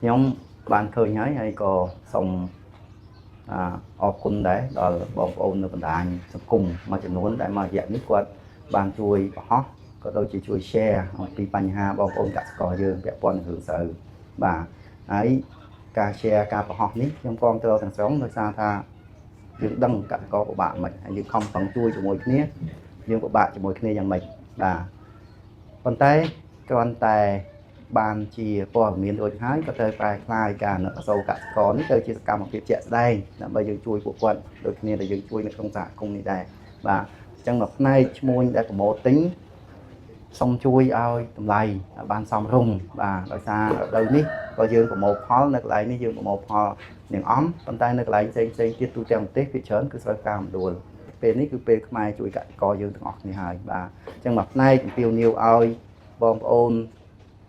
nhóm ban khơi nhái hay có xong ở cùng đấy đó là bọn ôn được đàn cùng mà chỉ muốn để mà dạng nước quật ban chui hot có đôi chỉ chui share vìបញ្ហាបងប្អូនកសិករយើងពាក់ព័ន្ធនឹងរឿងស្រូវបាទហើយការ share ការបង្ហោះនេះខ្ញុំគាំទ្រទាំងស្រុងដោយសារថាយើងដឹងកសិករពិបាកមិនហើយយើងខំប្រឹងជួយជាមួយគ្នាយើងពិបាកជាមួយគ្នាយ៉ាងម៉េចបាទប៉ុន្តែគ្រាន់តែបានជាព័ត៌មានដូចហើយក៏ត្រូវប្រែក្លាយការអសូរកសិករនេះទៅជាសកម្មភាពជាក់ស្ដែងដើម្បីយើងជួយពួកគាត់ដូចគ្នាដែលយើងជួយនៅក្នុងសហគមន៍នេះដែរបាទអញ្ចឹងមួយផ្នែកឈ្មោះដែលប្រម៉ូទទិញសូមជួយឲ្យតម្លៃបានសមរម្យបាទដោយសាររដូវនេះក៏យើងប្រមូលផលនៅកន្លែងនេះយើងប្រមូលផលនាងអំប៉ុន្តែនៅកន្លែងផ្សេងទៀតទូទាំងប្រទេសភាគច្រើនគឺស្រូវការមណ្ឌលពេលនេះគឺពេលខ្មែរជួយកសិករយើងទាំងអស់គ្នាហើយបាទអញ្ចឹងមួយផ្នែកអំពាវនាវឲ្យបងប្អូន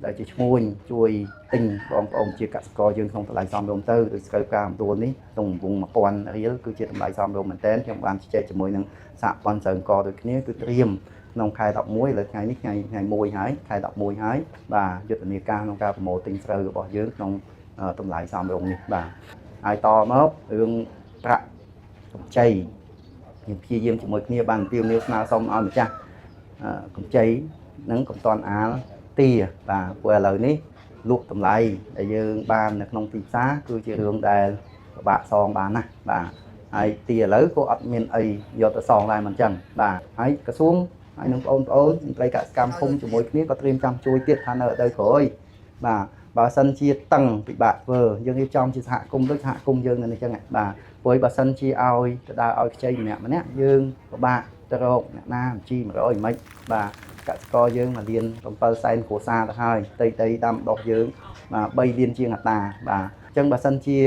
ដែលជាឈ្មោះជួយទិញបងប្អូនជាកសិករយើងក្នុងតម្លៃសមរម្យទៅដោយស្រូវការមណ្ឌលនេះក្នុងវង 1000 រៀលគឺជាតម្លៃសមរម្យមែនទែនខ្ញុំបានជជែកជាមួយនឹងសហព័ន្ធស្រូវកដូចគ្នាគឺត្រៀមក្នុងខែ11លើថ្ងៃនេះថ្ងៃ1ហើយខែ11ហើយបាទយុទ្ធនាការក្នុងការប្រមូលទិញស្រូវរបស់យើងក្នុងតម្លៃសមរម្យនេះបាទហើយតមករឿងប្រាក់កម្ចីយើងព្យាយាមជាមួយគ្នាបានពីមស្នើសុំឲ្យម្ចាស់កម្ចីនឹងកំតាន់អាលទាបាទព្រោះឥឡូវនេះលក់តម្លៃដែលយើងបាននៅក្នុងទីផ្សារគឺជារឿងដែលពិបាកសងបានណាបាទហើយទីឥឡូវក៏អត់មានអីយកទៅសងដែរមិនចឹងបាទហើយក្រសួងហើយនឹងបងប្អូនមន្ត្រីកសិកម្មភូមិជាមួយគ្នាក៏ត្រៀមចាំជួយទៀតថានៅរដូវក្រោយបាទបើសិនជាតឹងពិបាកធ្វើយើងរៀបចំជាសហគមន៍ដូចសហគមន៍យើងនៅនេះចឹងបាទព្រោះបើសិនជាឲ្យទៅដើរឲ្យខ្ចីម្នាក់យើងពិបាកទៅរកអ្នកណាជី100មិនបាទកសិករយើងមកលាន7សែនគ្រួសារទៅហើយដីដាំដុះយើងបាទ3លានជាងអត្តាបាទអញ្ចឹងបើសិនជា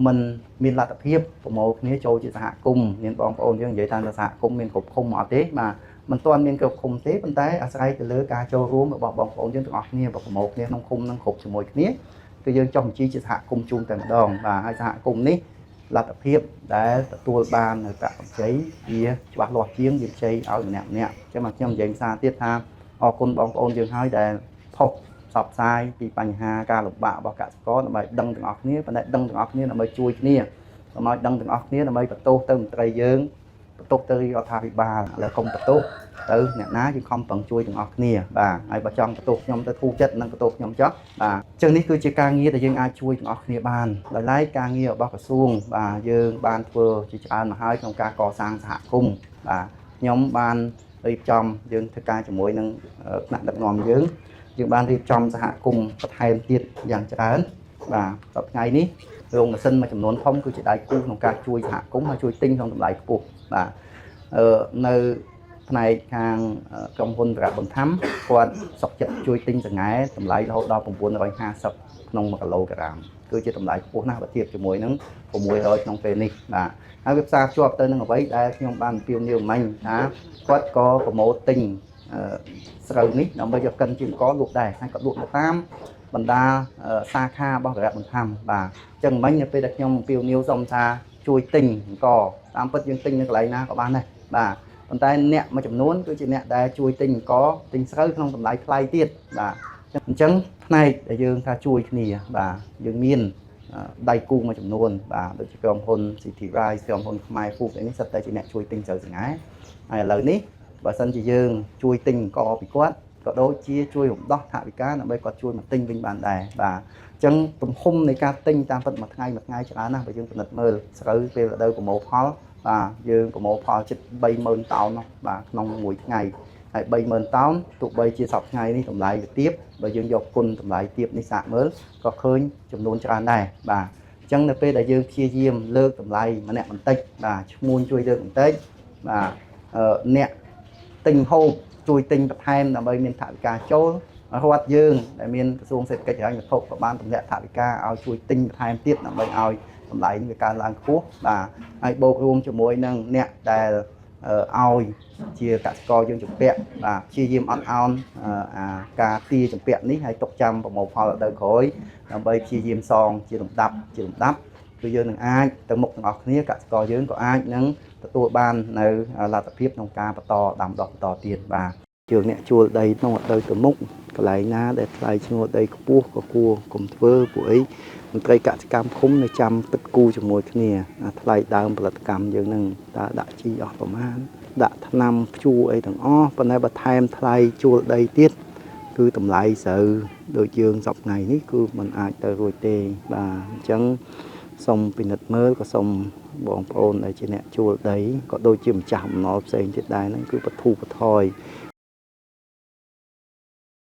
មិនមានលទ្ធភាពប្រមូលគ្នាចូលជាសហគមន៍មានបងប្អូនយើងនិយាយថាសហគមន៍មានគ្រប់ឃុំអត់ទេបាទមិនទាន់មានគ្រប់ឃុំទេប៉ុន្តែអាស្រ័យទៅលើការចូលរួមរបស់បងប្អូនយើងទាំងអស់គ្នាប្រមូលគ្នាក្នុងឃុំនឹងគ្រប់ជាមួយគ្នាគឺយើងចុះបញ្ជីជាសហគមន៍ជូនតែម្ដងបាទហើយសហគមន៍នេះលទ្ធភាពដែលទទួលបាននៅប្រាក់កម្ចីវាច្បាស់លាស់ជាងយើងខ្ចីឲ្យម្នាក់អញ្ចឹងមកខ្ញុំនិយាយភាសាទៀតថាអរគុណបងប្អូនយើងហើយដែលផុសផ្សព្វផ្សាយពីបញ្ហាការលំបាករបស់កសិករដើម្បីដឹងទាំងអស់គ្នាប៉ុន្តែដឹងទាំងអស់គ្នាដើម្បីជួយគ្នាដើម្បីដឹងទាំងអស់គ្នាដើម្បីបន្ទោសទៅមន្ត្រីយើងបន្ទោសទៅរដ្ឋាភិបាលឥឡូវកុំបន្ទោសទៅអ្នកណាយើងខំប្រឹងជួយទាំងអស់គ្នាបាទហើយបើចង់បន្ទោសខ្ញុំទៅធូរចិត្តនឹងបន្ទោសខ្ញុំចោះបាទអញ្ចឹងនេះគឺជាការងារដែលយើងអាចជួយទាំងអស់គ្នាបានដោយឡែកការងាររបស់ក្រសួងបាទយើងបានធ្វើជាច្រើនមកហើយក្នុងការកសាងសហគមន៍បាទខ្ញុំបានរៀបចំយើងធ្វើការជាមួយនឹងថ្នាក់ដឹកនាំយើងបានរៀបចំសហគមន៍បន្ថែមទៀតយ៉ាងច្រើនបាទដល់ថ្ងៃនេះរោងម៉ាស៊ីនមួយចំនួនធំគឺជាដៃគូក្នុងការជួយសហគមន៍ហើយជួយទិញក្នុងតម្លៃខ្ពស់បាទនៅផ្នែកខាងក្រុមហ៊ុនប្រាក់បន្ថំគាត់សុខចិត្តជួយទិញសង្ហែតម្លៃរហូតដល់950ក្នុង1គីឡូក្រាមគឺជាតម្លៃខ្ពស់ណាស់បើធៀបជាមួយនឹង600ក្នុងពេលនេះបាទហើយវាផ្សារភ្ជាប់ទៅនឹងអ្វីដែលខ្ញុំបានអំពាវនាវមិញថាគាត់ក៏ប្រម៉ូទទិញស្រូវនេះដើម្បីយកកិនជាអង្គលក់ដែរហើយក៏លក់ទៅតាមបណ្ដាសាខារបស់ប្រាក់បន្ថំបាទអញ្ចឹងមិញនៅពេលដែលខ្ញុំអំពាវនាវសុំថាជួយទិញអង្គតាមពិតយើងទិញនៅកន្លែងណាក៏បានដែរបាទប៉ុន្តែអ្នកមួយចំនួនគឺជាអ្នកដែលជួយទិញអង្គទិញស្រូវក្នុងតម្លៃថ្លៃទៀតបាទអញ្ចឹងផ្នែកដែលយើងថាជួយគ្នាបាទយើងមានដៃគូមួយចំនួនបាទដូចជាក្រុមហ៊ុន City Rise ក្រុមហ៊ុនខ្មែរ Food នេះសិតតែជាអ្នកជួយទិញស្រូវសង្ហែហើយឥឡូវនេះបើសិនជាយើងជួយទិញអង្គពីគាត់ក៏ដូចជាជួយរំដោះថវិកាដើម្បីគាត់ជួយមកទិញវិញបានដែរបាទអញ្ចឹងទំហំនៃការទិញតាមពិតមួយថ្ងៃច្រើនណាស់បើយើងពិនិត្យមើលស្រូវពេលរដូវប្រមូលផលបាទយើងប្រមូលផលជិត30000តោនបាទក្នុងមួយថ្ងៃហើយ30000តោនទោះបីជាសប្តាហ៍ថ្ងៃនេះតម្លៃវាទាបបើយើងយកគុណតម្លៃទាបនេះសាកមើលក៏ឃើញចំនួនច្រើនដែរបាទអញ្ចឹងនៅពេលដែលយើងព្យាយាមលើកតម្លៃម្នាក់បន្តិចបាទឈ្មោះជួយលើកបន្តិចបាទអ្នកទិញហូបជួយទិញបន្ថែមដើម្បីមានថវិកាចូលរដ្ឋយើងដែលមានក្រសួងសេដ្ឋកិច្ចហិរញ្ញវត្ថុក៏បានទម្លាក់ថវិកាឲ្យជួយទិញបន្ថែមទៀតដើម្បីឲ្យតម្លៃនេះវាកើនឡើងខ្ពស់បាទហើយបូករួមជាមួយនឹងអ្នកដែលឲ្យជាកសិករយើងជំពាក់បាទព្យាយាមអត់ឱនការទាជំពាក់នេះឲ្យទុកចាំប្រមូលផលរដូវក្រោយដើម្បីព្យាយាមសងជាលំដាប់គឺយើងនឹងអាចទៅមុខទាំងអស់គ្នាកសិករយើងក៏អាចនឹងទទួលបាននៅលទ្ធភាពក្នុងការបន្តដាំដុះបន្តទៀតបាទជើងអ្នកជួលដីក្នុងរដូវទៅមុខ កន្លែងណាដែលថ្លៃឈ្នួលដីខ្ពស់ក៏គួរកុំធ្វើពួកអីមន្ត្រីកសិកម្មឃុំនៅចាំទឹកគូជាមួយគ្នាថ្លៃដើមផលិតកម្មយើងនឹងតើដាក់ជីអស់ប្រមាណដាក់ថ្នាំព្យួរអីទាំងអស់ប៉ុន្តែបើថែមថ្លៃជួលដីទៀតគឺតម្លៃស្រូវដូចយើងសប្តាហ៍ថ្ងៃនេះគឺมันអាចទៅរួចទេបាទអញ្ចឹងសូមពិនិត្យមើលក៏សូមបងប្អូនដែលជាអ្នកជួលដីក៏ដូចជាម្ចាស់បំណុលផ្សេងទៀតដែរហ្នឹងគឺបទូបថយ